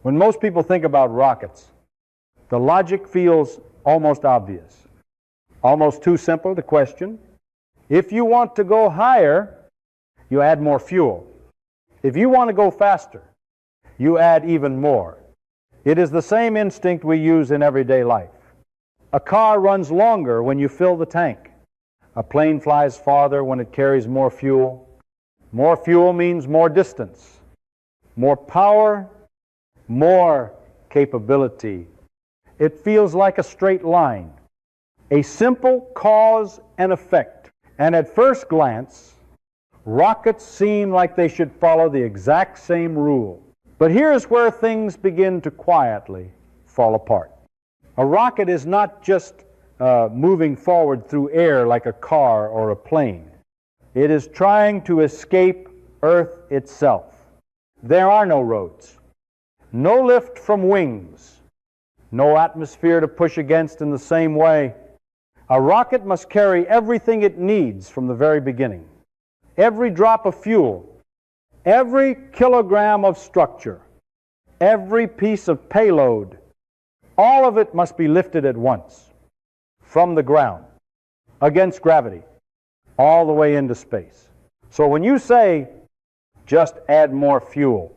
When most people think about rockets, the logic feels almost obvious. Almost too simple, the question. If you want to go higher, you add more fuel. If you want to go faster, you add even more. It is the same instinct we use in everyday life. A car runs longer when you fill the tank. A plane flies farther when it carries more fuel. More fuel means more distance, more power, more capability. It feels like a straight line, a simple cause and effect. And at first glance, rockets seem like they should follow the exact same rule. But here's where things begin to quietly fall apart. A rocket is not just moving forward through air like a car or a plane. It is trying to escape Earth itself. There are no roads, no lift from wings, no atmosphere to push against in the same way. A rocket must carry everything it needs from the very beginning. Every drop of fuel, every kilogram of structure, every piece of payload, all of it must be lifted at once from the ground against gravity all the way into space. So when you say just add more fuel,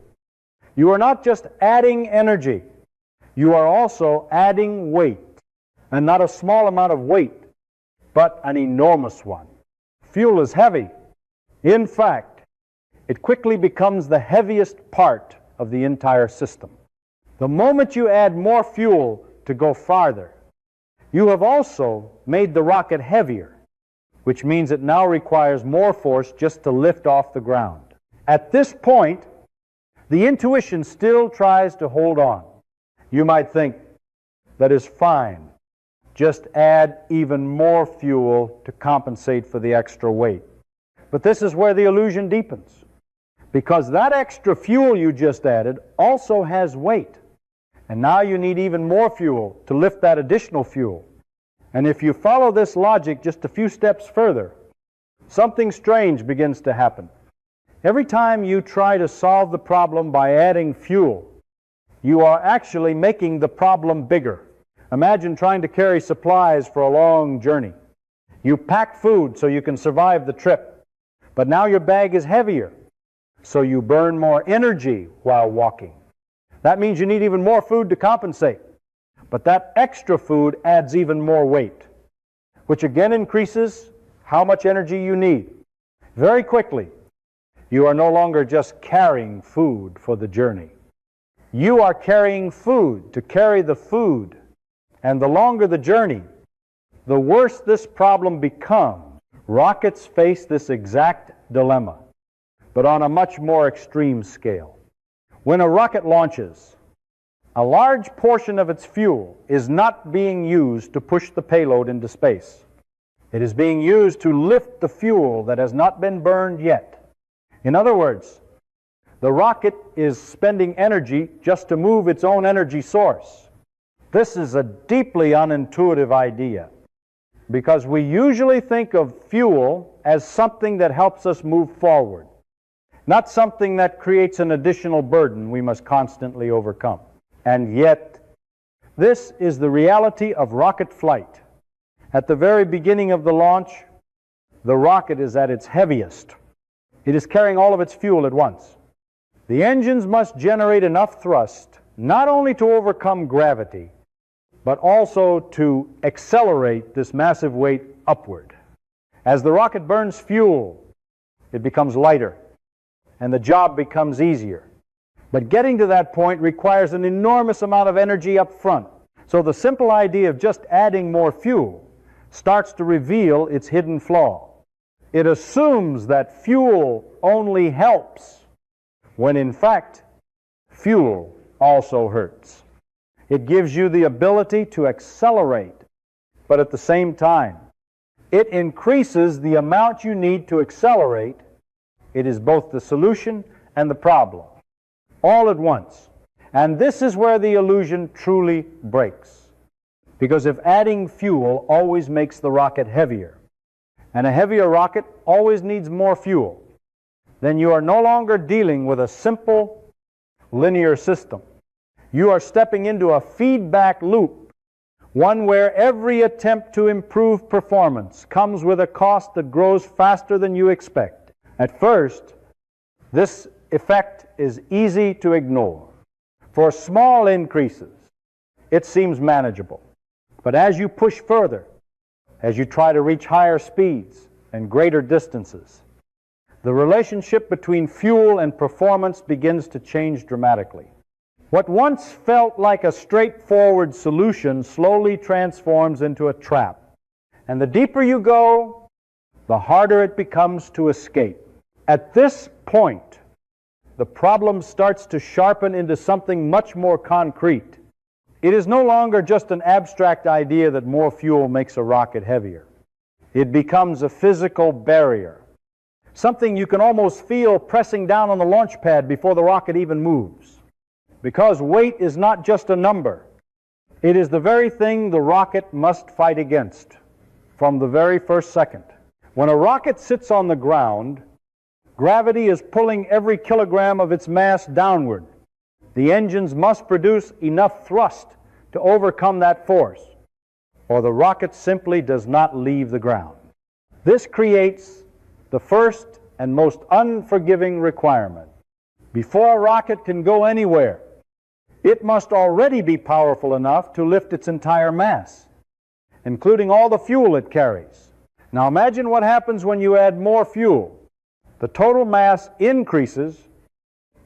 you are not just adding energy, you are also adding weight, and not a small amount of weight, but an enormous one. Fuel is heavy. In fact, it quickly becomes the heaviest part of the entire system. The moment you add more fuel to go farther, you have also made the rocket heavier, which means it now requires more force just to lift off the ground. At this point, the intuition still tries to hold on. You might think, that is fine. Just add even more fuel to compensate for the extra weight. But this is where the illusion deepens, because that extra fuel you just added also has weight. And now you need even more fuel to lift that additional fuel. And if you follow this logic just a few steps further, something strange begins to happen. Every time you try to solve the problem by adding fuel, you are actually making the problem bigger. Imagine trying to carry supplies for a long journey. You pack food so you can survive the trip, but now your bag is heavier, so you burn more energy while walking. That means you need even more food to compensate. But that extra food adds even more weight, which again increases how much energy you need. Very quickly, you are no longer just carrying food for the journey. You are carrying food to carry the food. And the longer the journey, the worse this problem becomes. Rockets face this exact dilemma, but on a much more extreme scale. When a rocket launches, a large portion of its fuel is not being used to push the payload into space. It is being used to lift the fuel that has not been burned yet. In other words, the rocket is spending energy just to move its own energy source. This is a deeply unintuitive idea, because we usually think of fuel as something that helps us move forward, not something that creates an additional burden we must constantly overcome. And yet, this is the reality of rocket flight. At the very beginning of the launch, the rocket is at its heaviest. It is carrying all of its fuel at once. The engines must generate enough thrust not only to overcome gravity, but also to accelerate this massive weight upward. As the rocket burns fuel, it becomes lighter, and the job becomes easier. But getting to that point requires an enormous amount of energy up front. So the simple idea of just adding more fuel starts to reveal its hidden flaw. It assumes that fuel only helps, when in fact, fuel also hurts. It gives you the ability to accelerate, but at the same time, it increases the amount you need to accelerate. It is both the solution and the problem, all at once. And this is where the illusion truly breaks. Because if adding fuel always makes the rocket heavier, and a heavier rocket always needs more fuel, then you are no longer dealing with a simple linear system. You are stepping into a feedback loop, one where every attempt to improve performance comes with a cost that grows faster than you expect. At first, this effect is easy to ignore. For small increases, it seems manageable. But as you push further, as you try to reach higher speeds and greater distances, the relationship between fuel and performance begins to change dramatically. What once felt like a straightforward solution slowly transforms into a trap. And the deeper you go, the harder it becomes to escape. At this point, the problem starts to sharpen into something much more concrete. It is no longer just an abstract idea that more fuel makes a rocket heavier. It becomes a physical barrier, something you can almost feel pressing down on the launch pad before the rocket even moves. Because weight is not just a number. It is the very thing the rocket must fight against from the very first second. When a rocket sits on the ground, gravity is pulling every kilogram of its mass downward. The engines must produce enough thrust to overcome that force, or the rocket simply does not leave the ground. This creates the first and most unforgiving requirement. Before a rocket can go anywhere, it must already be powerful enough to lift its entire mass, including all the fuel it carries. Now imagine what happens when you add more fuel. The total mass increases,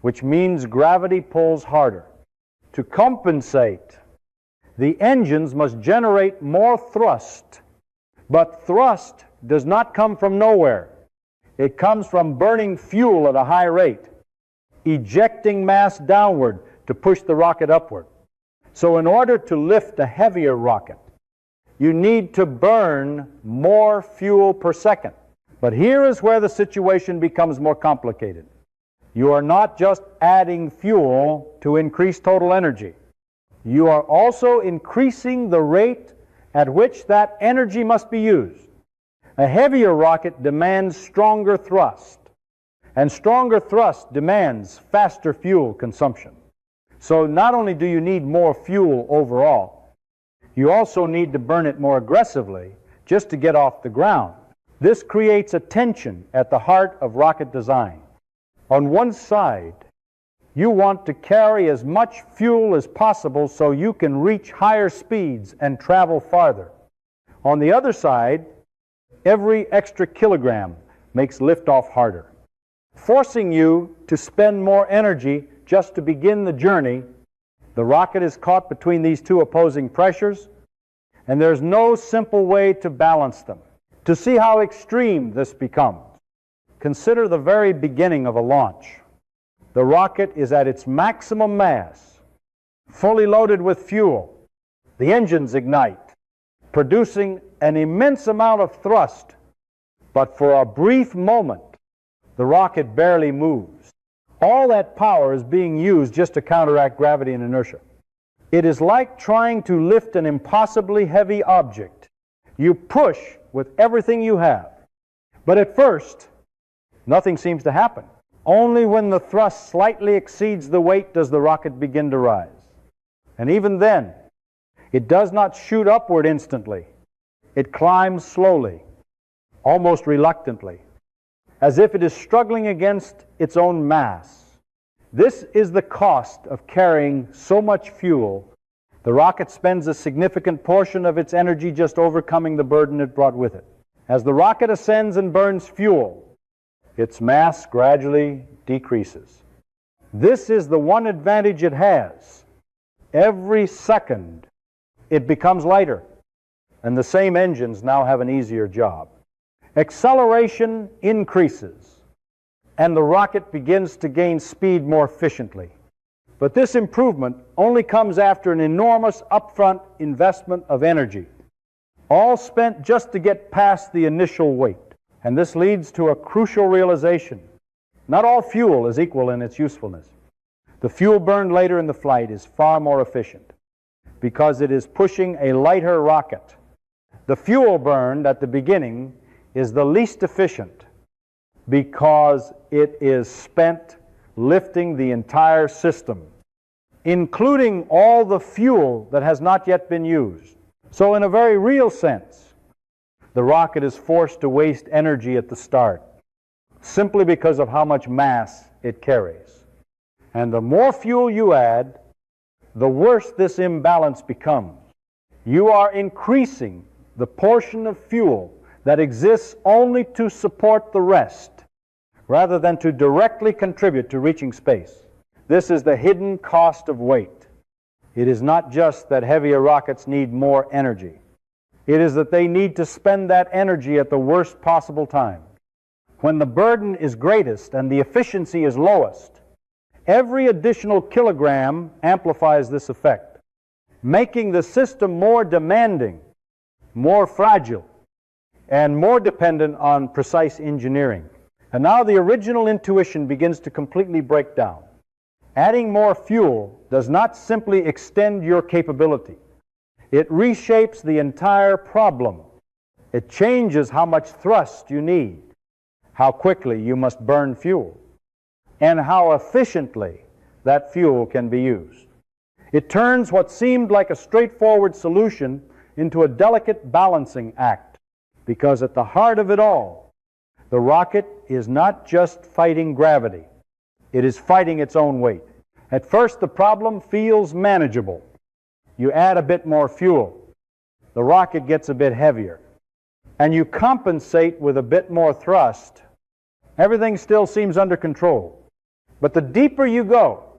which means gravity pulls harder. To compensate, the engines must generate more thrust. But thrust does not come from nowhere. It comes from burning fuel at a high rate, ejecting mass downward to push the rocket upward. So in order to lift a heavier rocket, you need to burn more fuel per second. But here is where the situation becomes more complicated. You are not just adding fuel to increase total energy. You are also increasing the rate at which that energy must be used. A heavier rocket demands stronger thrust, and stronger thrust demands faster fuel consumption. So not only do you need more fuel overall, you also need to burn it more aggressively just to get off the ground. This creates a tension at the heart of rocket design. On one side, you want to carry as much fuel as possible so you can reach higher speeds and travel farther. On the other side, every extra kilogram makes liftoff harder, forcing you to spend more energy just to begin the journey. The rocket is caught between these two opposing pressures, and there's no simple way to balance them. To see how extreme this becomes, consider the very beginning of a launch. The rocket is at its maximum mass, fully loaded with fuel. The engines ignite, producing an immense amount of thrust, but for a brief moment, the rocket barely moves. All that power is being used just to counteract gravity and inertia. It is like trying to lift an impossibly heavy object. You push with everything you have, but at first, nothing seems to happen. Only when the thrust slightly exceeds the weight does the rocket begin to rise. And even then, it does not shoot upward instantly. It climbs slowly, almost reluctantly, as if it is struggling against its own mass. This is the cost of carrying so much fuel. The rocket spends a significant portion of its energy just overcoming the burden it brought with it. As the rocket ascends and burns fuel, its mass gradually decreases. This is the one advantage it has. Every second, it becomes lighter, and the same engines now have an easier job. Acceleration increases, and the rocket begins to gain speed more efficiently. But this improvement only comes after an enormous upfront investment of energy, all spent just to get past the initial weight. And this leads to a crucial realization. Not all fuel is equal in its usefulness. The fuel burned later in the flight is far more efficient because it is pushing a lighter rocket. The fuel burned at the beginning is the least efficient because it is spent lifting the entire system. including all the fuel that has not yet been used. So in a very real sense, the rocket is forced to waste energy at the start, simply because of how much mass it carries. And the more fuel you add, the worse this imbalance becomes. You are increasing the portion of fuel that exists only to support the rest, rather than to directly contribute to reaching space. This is the hidden cost of weight. It is not just that heavier rockets need more energy. It is that they need to spend that energy at the worst possible time. When the burden is greatest and the efficiency is lowest, every additional kilogram amplifies this effect, making the system more demanding, more fragile, and more dependent on precise engineering. And now the original intuition begins to completely break down. Adding more fuel does not simply extend your capability. It reshapes the entire problem. It changes how much thrust you need, how quickly you must burn fuel, and how efficiently that fuel can be used. It turns what seemed like a straightforward solution into a delicate balancing act, because at the heart of it all, the rocket is not just fighting gravity. It is fighting its own weight. At first, the problem feels manageable. You add a bit more fuel. The rocket gets a bit heavier. And you compensate with a bit more thrust. Everything still seems under control. But the deeper you go,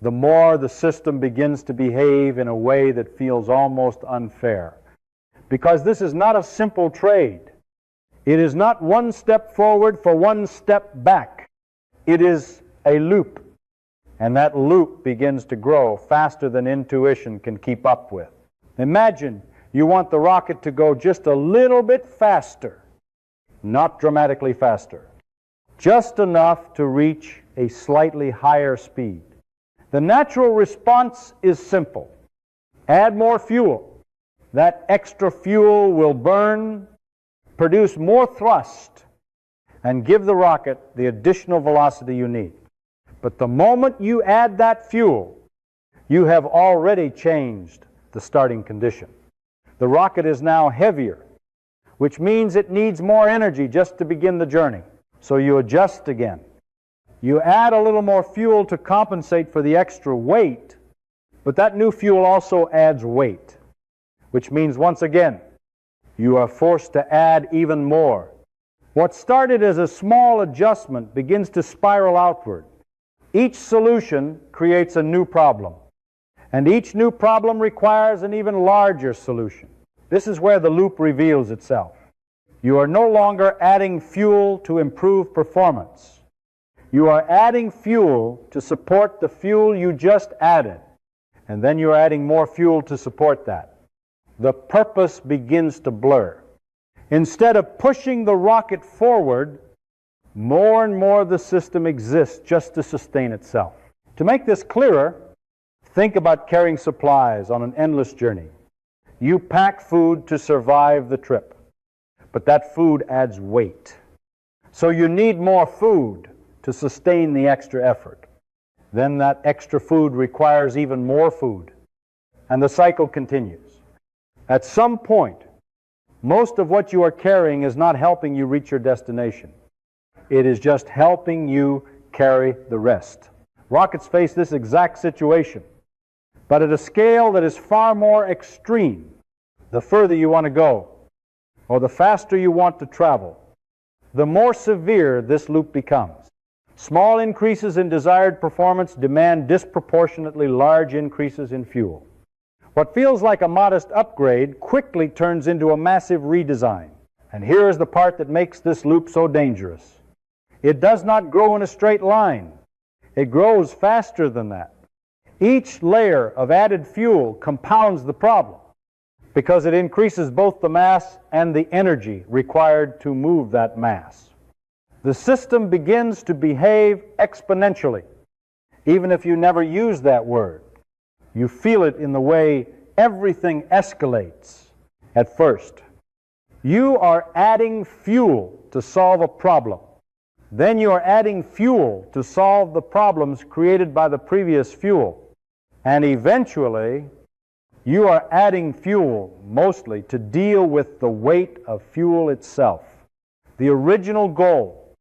the more the system begins to behave in a way that feels almost unfair. Because this is not a simple trade. It is not one step forward for one step back. It is a loop. And that loop begins to grow faster than intuition can keep up with. Imagine you want the rocket to go just a little bit faster, not dramatically faster, just enough to reach a slightly higher speed. The natural response is simple. Add more fuel. That extra fuel will burn, produce more thrust, and give the rocket the additional velocity you need. But the moment you add that fuel, you have already changed the starting condition. The rocket is now heavier, which means it needs more energy just to begin the journey. So you adjust again. You add a little more fuel to compensate for the extra weight, but that new fuel also adds weight, which means once again, you are forced to add even more. What started as a small adjustment begins to spiral outward. Each solution creates a new problem, and each new problem requires an even larger solution. This is where the loop reveals itself. You are no longer adding fuel to improve performance. You are adding fuel to support the fuel you just added, and then you're adding more fuel to support that. The purpose begins to blur. Instead of pushing the rocket forward, more and more the system exists just to sustain itself. To make this clearer, think about carrying supplies on an endless journey. You pack food to survive the trip, but that food adds weight. So you need more food to sustain the extra effort. Then that extra food requires even more food, and the cycle continues. At some point, most of what you are carrying is not helping you reach your destination. It is just helping you carry the rest. Rockets face this exact situation, but at a scale that is far more extreme. The further you want to go, or the faster you want to travel, the more severe this loop becomes. Small increases in desired performance demand disproportionately large increases in fuel. What feels like a modest upgrade quickly turns into a massive redesign. And here is the part that makes this loop so dangerous. It does not grow in a straight line. It grows faster than that. Each layer of added fuel compounds the problem because it increases both the mass and the energy required to move that mass. The system begins to behave exponentially, even if you never use that word. You feel it in the way everything escalates at first. You are adding fuel to solve a problem. Then you are adding fuel to solve the problems created by the previous fuel. And eventually, you are adding fuel mostly to deal with the weight of fuel itself. The original goal,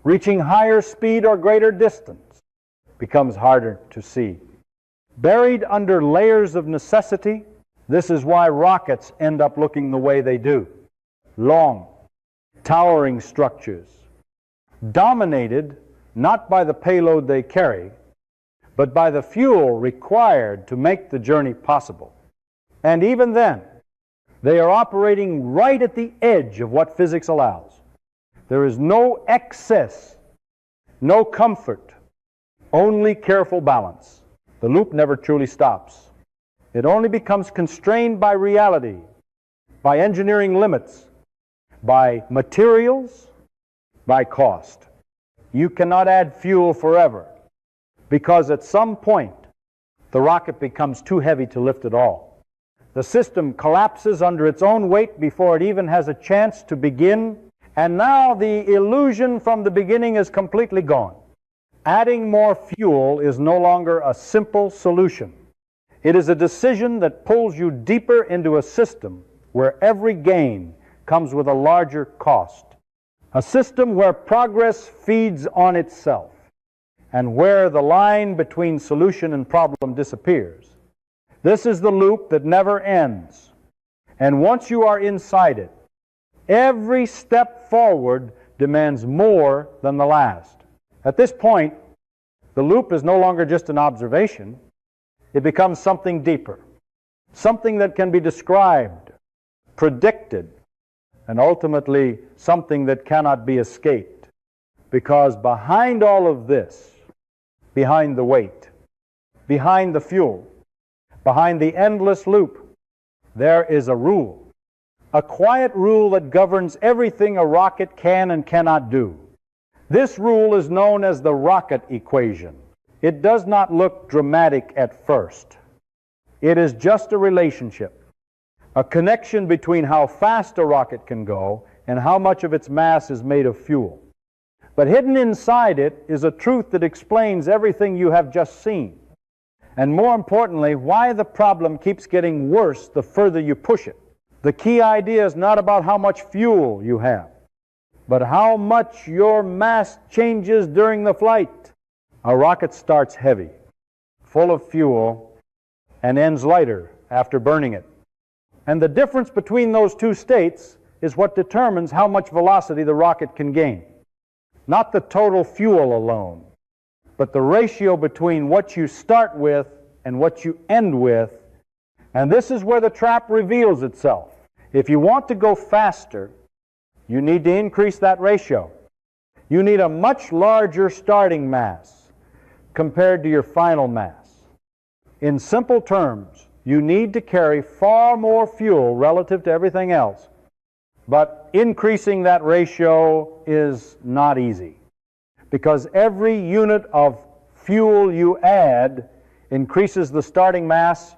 reaching higher speed or greater distance, becomes harder to see. Buried under layers of necessity, this is why rockets end up looking the way they do. Long, towering structures, dominated not by the payload they carry, but by the fuel required to make the journey possible. And even then, they are operating right at the edge of what physics allows. There is no excess, no comfort, only careful balance. The loop never truly stops. It only becomes constrained by reality, by engineering limits, by materials, by cost. You cannot add fuel forever, because at some point, the rocket becomes too heavy to lift at all. The system collapses under its own weight before it even has a chance to begin, and now the illusion from the beginning is completely gone. Adding more fuel is no longer a simple solution. It is a decision that pulls you deeper into a system where every gain comes with a larger cost. A system where progress feeds on itself, and where the line between solution and problem disappears. This is the loop that never ends. And once you are inside it, every step forward demands more than the last. At this point, the loop is no longer just an observation. It becomes something deeper, something that can be described, predicted, and ultimately something that cannot be escaped. Because behind all of this, behind the weight, behind the fuel, behind the endless loop, there is a rule. A quiet rule that governs everything a rocket can and cannot do. This rule is known as the rocket equation. It does not look dramatic at first. It is just a relationship, a connection between how fast a rocket can go and how much of its mass is made of fuel. But hidden inside it is a truth that explains everything you have just seen. And more importantly, why the problem keeps getting worse the further you push it. The key idea is not about how much fuel you have, but how much your mass changes during the flight. A rocket starts heavy, full of fuel, and ends lighter after burning it. And the difference between those two states is what determines how much velocity the rocket can gain. Not the total fuel alone, but the ratio between what you start with and what you end with. And this is where the trap reveals itself. If you want to go faster, you need to increase that ratio. You need a much larger starting mass compared to your final mass. In simple terms, you need to carry far more fuel relative to everything else. But increasing that ratio is not easy, because every unit of fuel you add increases the starting mass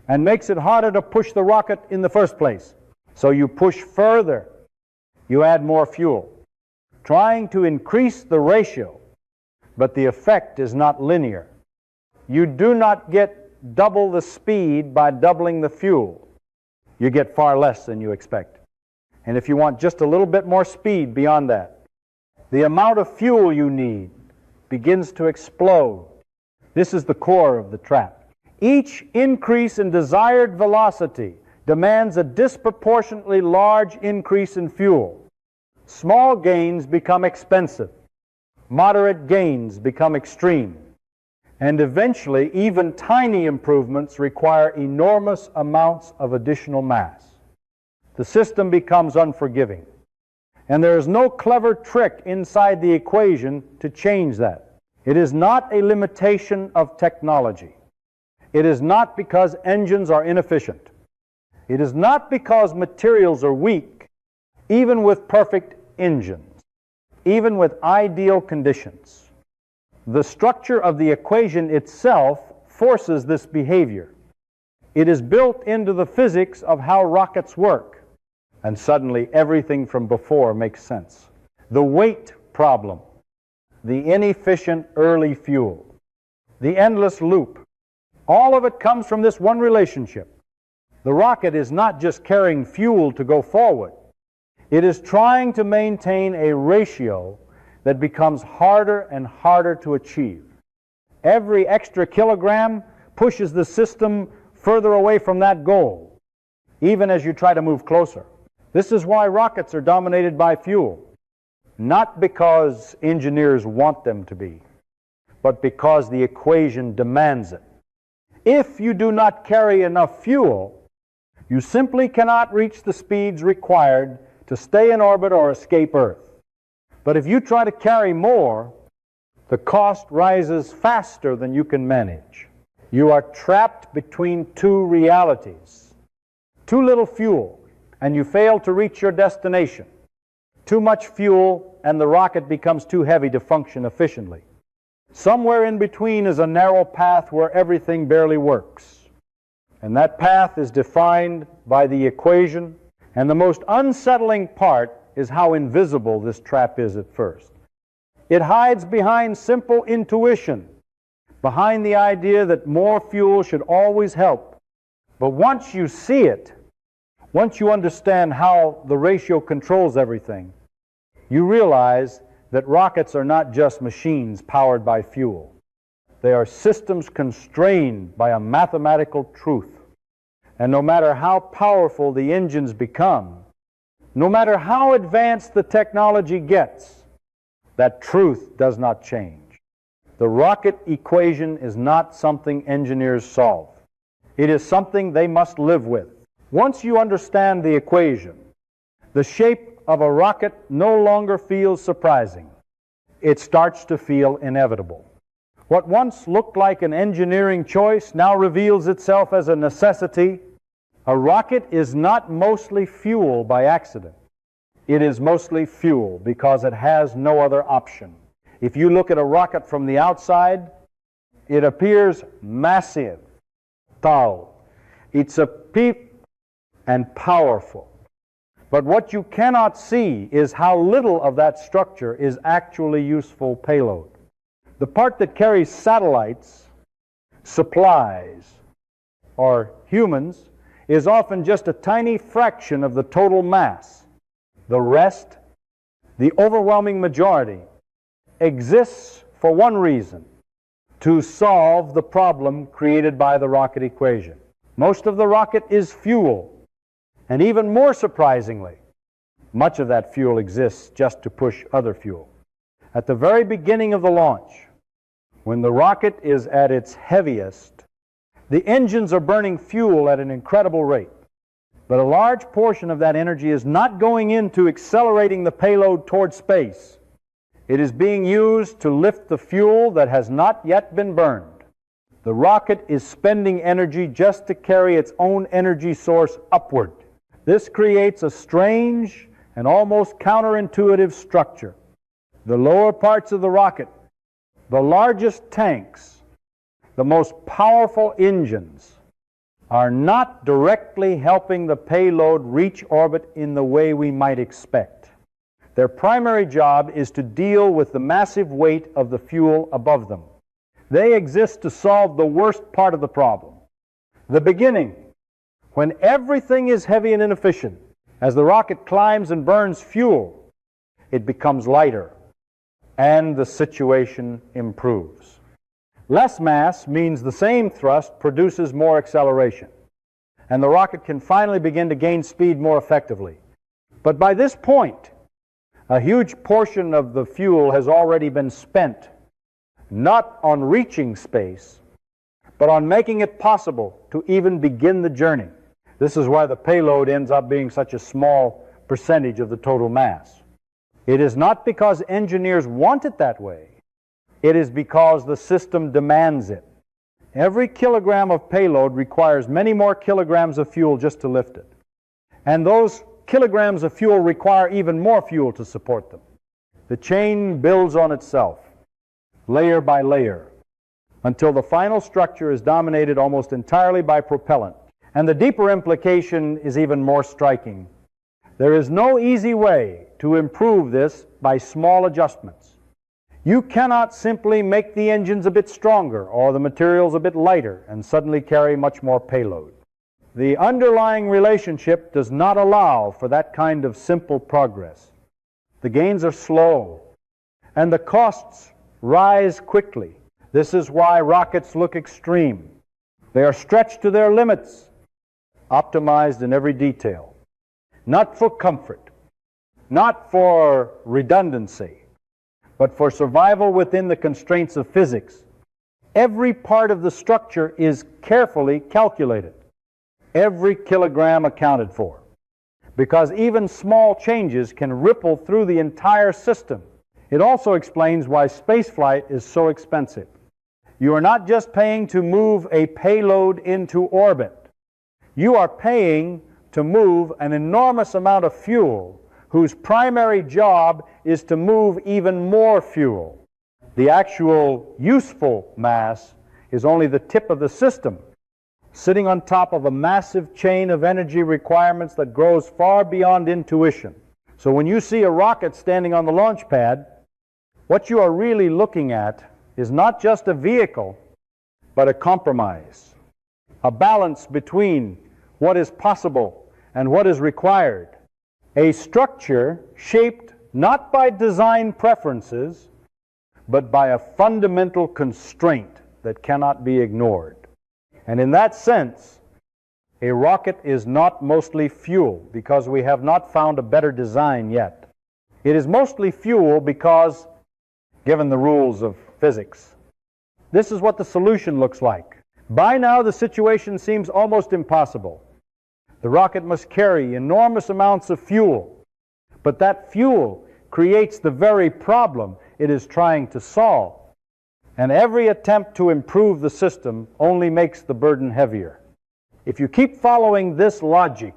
and makes it harder to push the rocket in the first place. So you push further, you add more fuel, trying to increase the ratio, but the effect is not linear. You do not get double the speed by doubling the fuel. You get far less than you expect. And if you want just a little bit more speed beyond that, the amount of fuel you need begins to explode. This is the core of the trap. Each increase in desired velocity demands a disproportionately large increase in fuel. Small gains become expensive. Moderate gains become extreme. And eventually, even tiny improvements require enormous amounts of additional mass. The system becomes unforgiving. And there is no clever trick inside the equation to change that. It is not a limitation of technology. It is not because engines are inefficient. It is not because materials are weak, even with perfect engines, even with ideal conditions. The structure of the equation itself forces this behavior. It is built into the physics of how rockets work, and suddenly everything from before makes sense. The weight problem, the inefficient early fuel, the endless loop, All of it comes from this one relationship. The rocket is not just carrying fuel to go forward. It is trying to maintain a ratio that becomes harder and harder to achieve. Every extra kilogram pushes the system further away from that goal, even as you try to move closer. This is why rockets are dominated by fuel, not because engineers want them to be, but because the equation demands it. If you do not carry enough fuel, you simply cannot reach the speeds required to stay in orbit or escape Earth. But if you try to carry more, the cost rises faster than you can manage. You are trapped between two realities. Too little fuel, and you fail to reach your destination. Too much fuel, and the rocket becomes too heavy to function efficiently. Somewhere in between is a narrow path where everything barely works. And that path is defined by the equation, and the most unsettling part is how invisible this trap is at first. It hides behind simple intuition, behind the idea that more fuel should always help. But once you see it, once you understand how the ratio controls everything, you realize that rockets are not just machines powered by fuel. They are systems constrained by a mathematical truth. And no matter how powerful the engines become, no matter how advanced the technology gets, that truth does not change. The rocket equation is not something engineers solve. It is something they must live with. Once you understand the equation, the shape of a rocket no longer feels surprising. It starts to feel inevitable. What once looked like an engineering choice now reveals itself as a necessity. A rocket is not mostly fuel by accident. It is mostly fuel because it has no other option. If you look at a rocket from the outside, it appears massive, tall. It's a peep and powerful. But what you cannot see is how little of that structure is actually useful payload. The part that carries satellites, supplies, or humans is often just a tiny fraction of the total mass. The rest, the overwhelming majority, exists for one reason: to solve the problem created by the rocket equation. Most of the rocket is fuel, and even more surprisingly, much of that fuel exists just to push other fuel. At the very beginning of the launch, when the rocket is at its heaviest, the engines are burning fuel at an incredible rate. But a large portion of that energy is not going into accelerating the payload toward space. It is being used to lift the fuel that has not yet been burned. The rocket is spending energy just to carry its own energy source upward. This creates a strange and almost counterintuitive structure. The lower parts of the rocket, the largest tanks, the most powerful engines, are not directly helping the payload reach orbit in the way we might expect. Their primary job is to deal with the massive weight of the fuel above them. They exist to solve the worst part of the problem, the beginning, when everything is heavy and inefficient. As the rocket climbs and burns fuel, it becomes lighter, and the situation improves. Less mass means the same thrust produces more acceleration, and the rocket can finally begin to gain speed more effectively. But by this point, a huge portion of the fuel has already been spent, not on reaching space, but on making it possible to even begin the journey. This is why the payload ends up being such a small percentage of the total mass. It is not because engineers want it that way. It is because the system demands it. Every kilogram of payload requires many more kilograms of fuel just to lift it. And those kilograms of fuel require even more fuel to support them. The chain builds on itself, layer by layer, until the final structure is dominated almost entirely by propellant. And the deeper implication is even more striking. There is no easy way to improve this by small adjustments. You cannot simply make the engines a bit stronger or the materials a bit lighter and suddenly carry much more payload. The underlying relationship does not allow for that kind of simple progress. The gains are slow, and the costs rise quickly. This is why rockets look extreme. They are stretched to their limits, optimized in every detail, not for comfort, not for redundancy, but for survival within the constraints of physics. Every part of the structure is carefully calculated, every kilogram accounted for, because even small changes can ripple through the entire system. It also explains why spaceflight is so expensive. You are not just paying to move a payload into orbit. You are paying to move an enormous amount of fuel whose primary job is to move even more fuel. The actual useful mass is only the tip of the system, sitting on top of a massive chain of energy requirements that grows far beyond intuition. So when you see a rocket standing on the launch pad, what you are really looking at is not just a vehicle, but a compromise, a balance between what is possible and what is required, a structure shaped not by design preferences, but by a fundamental constraint that cannot be ignored. And in that sense, a rocket is not mostly fuel because we have not found a better design yet. It is mostly fuel because, given the rules of physics, this is what the solution looks like. By now, the situation seems almost impossible. The rocket must carry enormous amounts of fuel, but that fuel creates the very problem it is trying to solve. And every attempt to improve the system only makes the burden heavier. If you keep following this logic,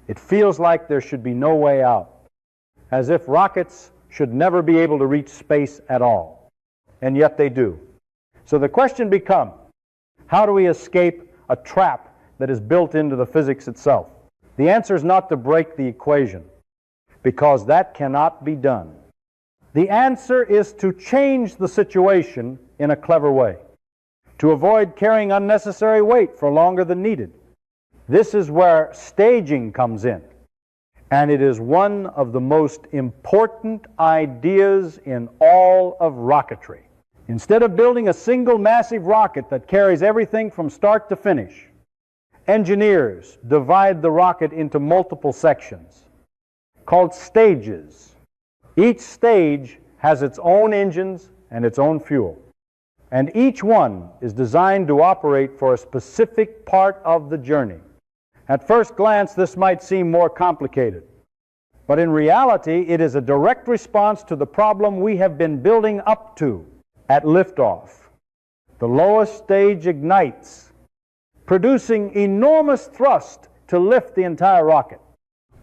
it feels like there should be no way out, as if rockets should never be able to reach space at all. And yet they do. So the question becomes, how do we escape a trap that is built into the physics itself? The answer is not to break the equation, because that cannot be done. The answer is to change the situation in a clever way, to avoid carrying unnecessary weight for longer than needed. This is where staging comes in, and it is one of the most important ideas in all of rocketry. Instead of building a single massive rocket that carries everything from start to finish, engineers divide the rocket into multiple sections called stages. Each stage has its own engines and its own fuel, and each one is designed to operate for a specific part of the journey. At first glance, this might seem more complicated, but in reality, it is a direct response to the problem we have been building up to at liftoff. The lowest stage ignites, producing enormous thrust to lift the entire rocket.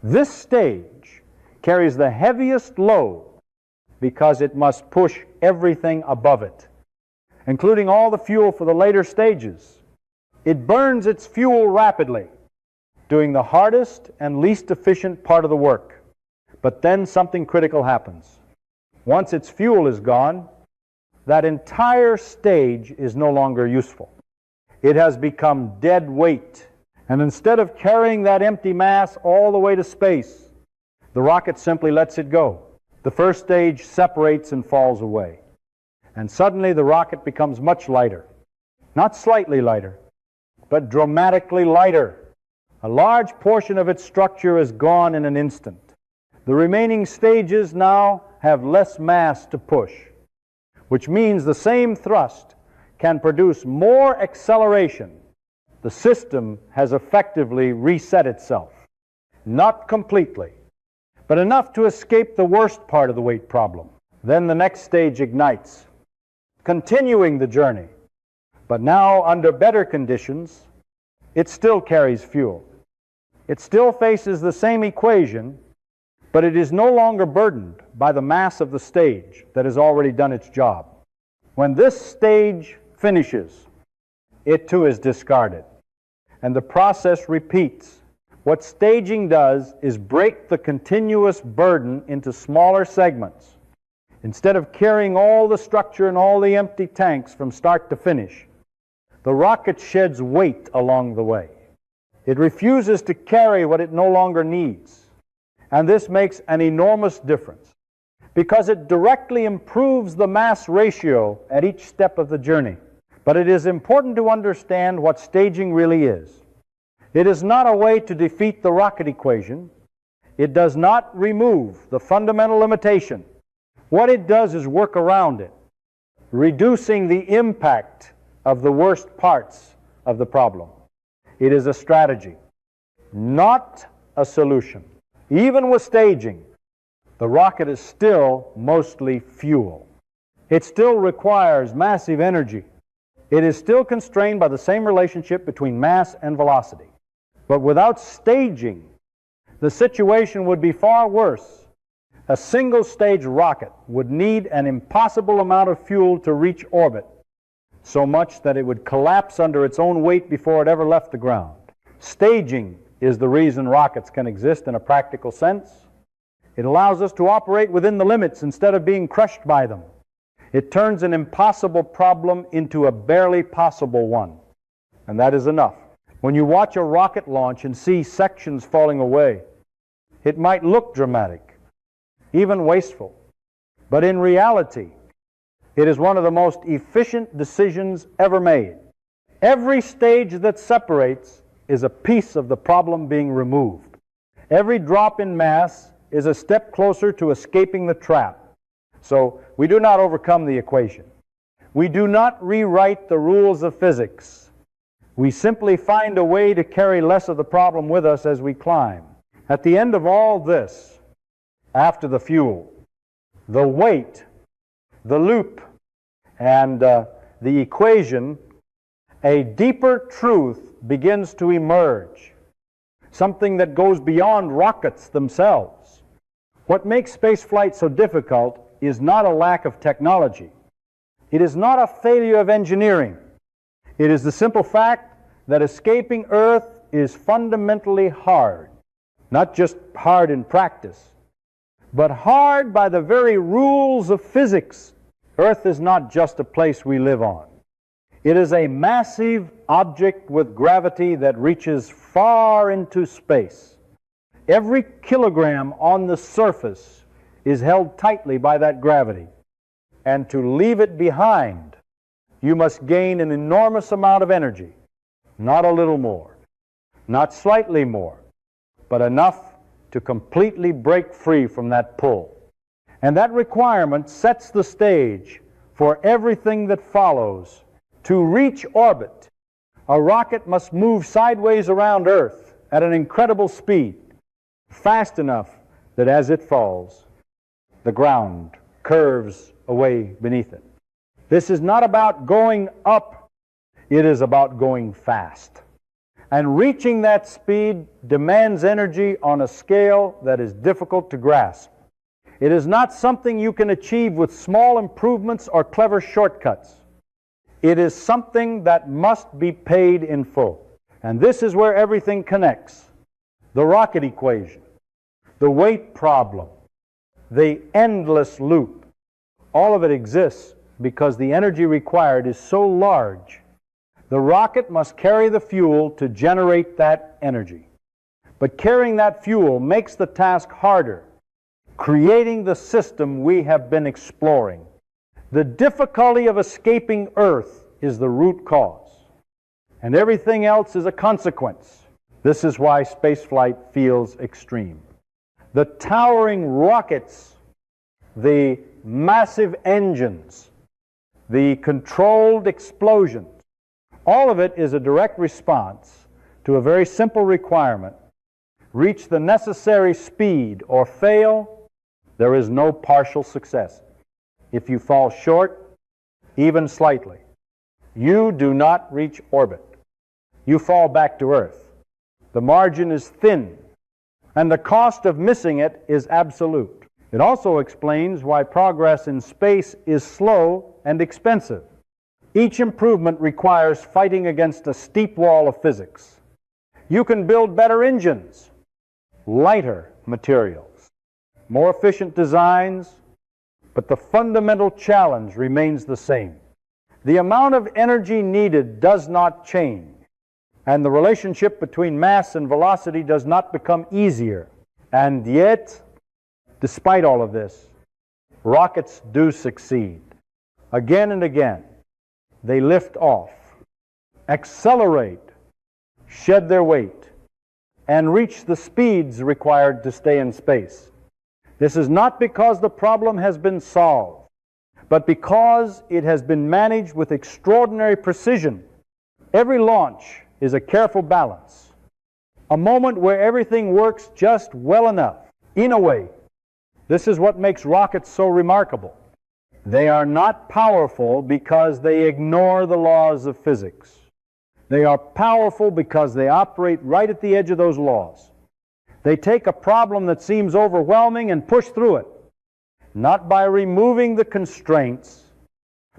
This stage carries the heaviest load because it must push everything above it, including all the fuel for the later stages. It burns its fuel rapidly, doing the hardest and least efficient part of the work. But then something critical happens. Once its fuel is gone, that entire stage is no longer useful. It has become dead weight. And instead of carrying that empty mass all the way to space, the rocket simply lets it go. The first stage separates and falls away. And suddenly the rocket becomes much lighter. Not slightly lighter, but dramatically lighter. A large portion of its structure is gone in an instant. The remaining stages now have less mass to push, which means the same thrust can produce more acceleration. The system has effectively reset itself. Not completely, but enough to escape the worst part of the weight problem. Then the next stage ignites, continuing the journey. But now, under better conditions, it still carries fuel. It still faces the same equation, but it is no longer burdened by the mass of the stage that has already done its job. When this stage finishes, it too is discarded, and the process repeats. What staging does is break the continuous burden into smaller segments. Instead of carrying all the structure and all the empty tanks from start to finish, the rocket sheds weight along the way. It refuses to carry what it no longer needs. And this makes an enormous difference because it directly improves the mass ratio at each step of the journey. But it is important to understand what staging really is. It is not a way to defeat the rocket equation. It does not remove the fundamental limitation. What it does is work around it, reducing the impact of the worst parts of the problem. It is a strategy, not a solution. Even with staging, the rocket is still mostly fuel. It still requires massive energy. It is still constrained by the same relationship between mass and velocity. But without staging, the situation would be far worse. A single-stage rocket would need an impossible amount of fuel to reach orbit, so much that it would collapse under its own weight before it ever left the ground. Staging is the reason rockets can exist in a practical sense. It allows us to operate within the limits instead of being crushed by them. It turns an impossible problem into a barely possible one, and that is enough. When you watch a rocket launch and see sections falling away, it might look dramatic, even wasteful, but in reality, it is one of the most efficient decisions ever made. Every stage that separates is a piece of the problem being removed. Every drop in mass is a step closer to escaping the trap. So we do not overcome the equation. We do not rewrite the rules of physics. We simply find a way to carry less of the problem with us as we climb. At the end of all this, after the fuel, the weight, the loop, and the equation, a deeper truth begins to emerge, something that goes beyond rockets themselves. What makes spaceflight so difficult is not a lack of technology. It is not a failure of engineering. It is the simple fact that escaping Earth is fundamentally hard. Not just hard in practice, but hard by the very rules of physics. Earth is not just a place we live on. It is a massive object with gravity that reaches far into space. Every kilogram on the surface is held tightly by that gravity. And to leave it behind, you must gain an enormous amount of energy. Not a little more, not slightly more, but enough to completely break free from that pull. And that requirement sets the stage for everything that follows. To reach orbit, a rocket must move sideways around Earth at an incredible speed, fast enough that as it falls, the ground curves away beneath it. This is not about going up, it is about going fast. And reaching that speed demands energy on a scale that is difficult to grasp. It is not something you can achieve with small improvements or clever shortcuts. It is something that must be paid in full. And this is where everything connects. The rocket equation, the weight problem, the endless loop. All of it exists because the energy required is so large. The rocket must carry the fuel to generate that energy. But carrying that fuel makes the task harder, creating the system we have been exploring. The difficulty of escaping Earth is the root cause, and everything else is a consequence. This is why spaceflight feels extreme. The towering rockets, the massive engines, the controlled explosions, all of it is a direct response to a very simple requirement. Reach the necessary speed or fail, there is no partial success. If you fall short, even slightly, you do not reach orbit. You fall back to Earth. The margin is thin, and the cost of missing it is absolute. It also explains why progress in space is slow and expensive. Each improvement requires fighting against a steep wall of physics. You can build better engines, lighter materials, more efficient designs, but the fundamental challenge remains the same. The amount of energy needed does not change, and the relationship between mass and velocity does not become easier. And yet, despite all of this, rockets do succeed. Again and again, they lift off, accelerate, shed their weight, and reach the speeds required to stay in space. This is not because the problem has been solved, but because it has been managed with extraordinary precision. Every launch is a careful balance, a moment where everything works just well enough. In a way, this is what makes rockets so remarkable. They are not powerful because they ignore the laws of physics. They are powerful because they operate right at the edge of those laws. They take a problem that seems overwhelming and push through it, not by removing the constraints,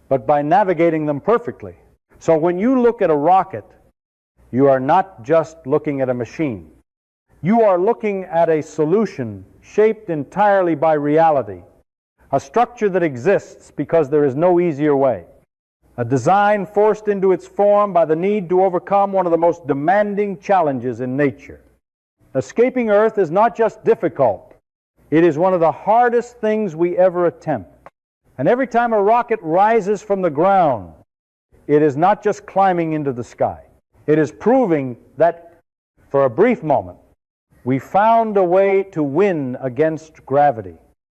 but by navigating them perfectly. So when you look at a rocket, you are not just looking at a machine. You are looking at a solution shaped entirely by reality, a structure that exists because there is no easier way, a design forced into its form by the need to overcome one of the most demanding challenges in nature. Escaping Earth is not just difficult, it is one of the hardest things we ever attempt. And every time a rocket rises from the ground, it is not just climbing into the sky. It is proving that, for a brief moment, we found a way to win against gravity.